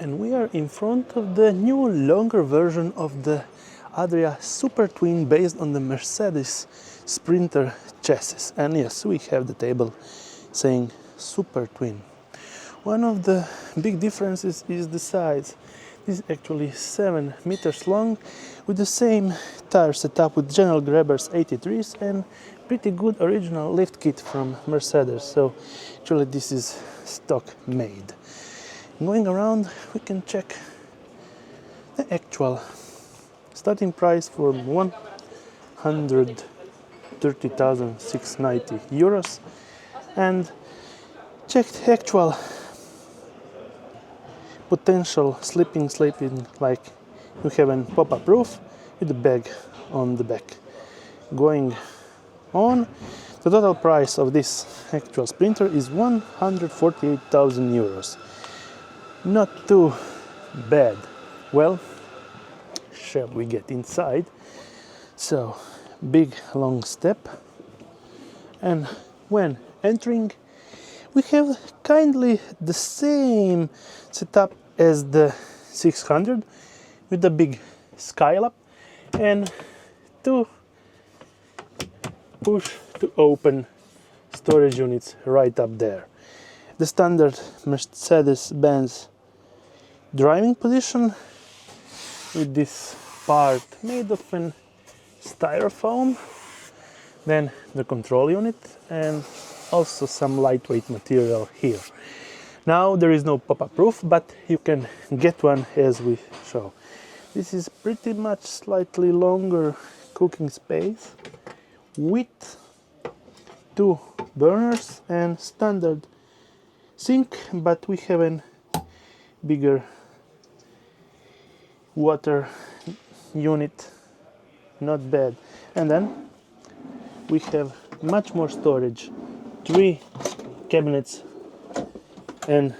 and we are in front of the new longer version of the Adria Supertwin based on the Mercedes Sprinter chassis. And yes, we have the table saying Supertwin. One of the big differences is the size. This is actually 7 meters long with the same tire setup with General Grabber's 83s and pretty good original lift kit from Mercedes. So actually this is stock made. Going around, we can check the actual starting price for 130,690 euros and check the actual potential sleeping like you have a pop-up roof with a bag on the back. Going on, the total price of this actual Sprinter is 148,000 euros. Not too bad. Well, shall we get inside? So, big long step, and when entering we have kindly the same setup as the 600 with the big skylab and two push to open storage units right up there. The standard Mercedes-Benz driving position with this part made of an styrofoam, then the control unit and also some lightweight material here. Now there is no pop-up roof, but you can get one as we show. This is pretty much slightly longer cooking space with 2 burners and standard sink, but we have a bigger water unit, not bad. And then we have much more storage, 3 cabinets and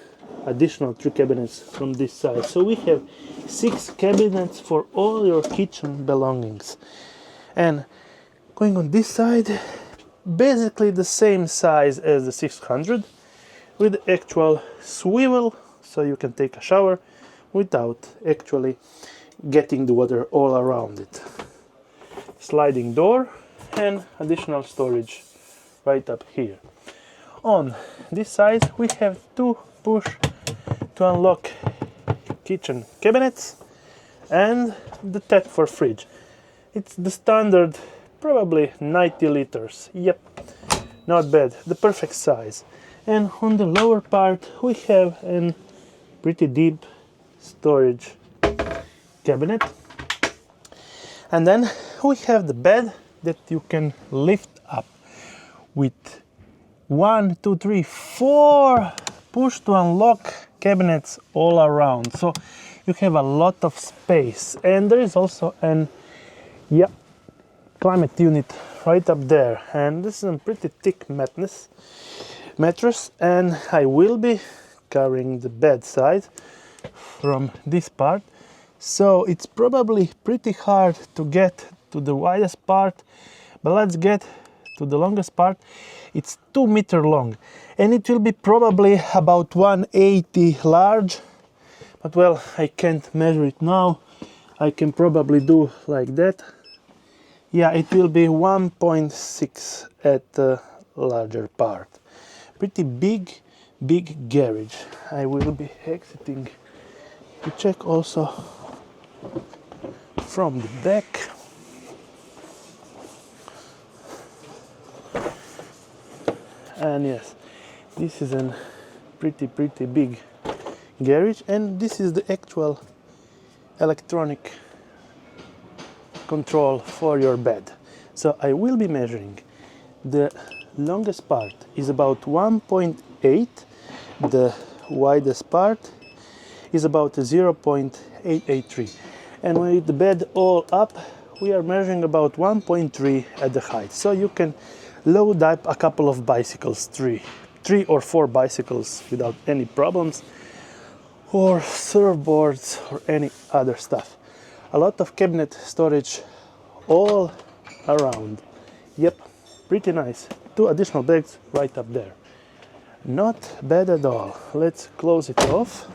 additional 3 cabinets from this side. So we have 6 cabinets for all your kitchen belongings. And going on this side, basically the same size as the 600 with the actual swivel, so you can take a shower without actually getting the water all around it. Sliding door and additional storage right up here. On this side we have 2 push to unlock kitchen cabinets and the tap for fridge. It's the standard, probably 90 liters. Yep, not bad, the perfect size. And on the lower part we have a pretty deep storage cabinet, and then we have the bed that you can lift up with 1, 2, 3, 4 push to unlock cabinets all around, so you have a lot of space. And there is also an climate unit right up there, and this is a pretty thick mattress, and I will be covering the bedside from this part, so it's probably pretty hard to get to the widest part, but let's get to the longest part. It's 2 meters long and it will be probably about 180 large, but well, I can't measure it now. I can probably do like that. Yeah, it will be 1.6 at the larger part. Pretty big garage. I will be exiting to check also from the back. And yes, this is a pretty big garage, and this is the actual electronic control for your bed. So I will be measuring. The longest part is about 1.8, the widest part is about 0.883, and with the bed all up we are measuring about 1.3 at the height. So you can load up a couple of bicycles, 3 or 4 bicycles without any problems, or surfboards or any other stuff. A lot of cabinet storage all around. Yep, pretty nice. 2 additional bags right up there. Not bad at all. Let's close it off.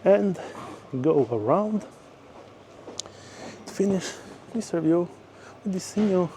and go around to finish this review with this new